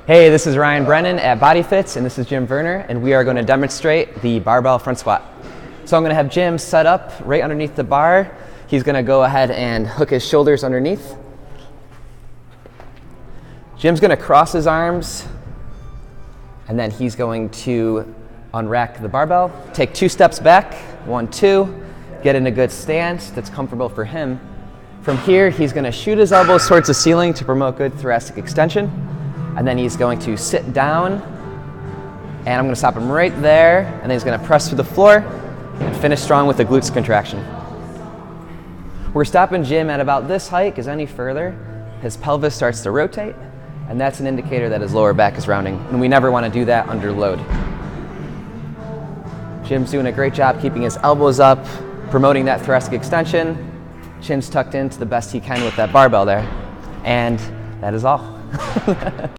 Hey, this is Brennan at BodyFitz, and this is Jim Verner, and we are going to demonstrate the barbell front squat. So I'm going to have Jim set up right underneath the bar. He's going to go ahead and hook his shoulders underneath. Jim's going to cross his arms, and then he's going to unrack the barbell. Take 2 steps back, 1, 2, get in a good stance that's comfortable for him. From here, he's going to shoot his elbows towards the ceiling to promote good thoracic extension. And then he's going to sit down, and I'm going to stop him right there, and then he's going to press through the floor and finish strong with the glutes contraction. We're stopping Jim at about this height, because any further, his pelvis starts to rotate, and that's an indicator that his lower back is rounding, and we never want to do that under load. Jim's doing a great job keeping his elbows up, promoting that thoracic extension. Chin's tucked in to the best he can with that barbell there, and that is all.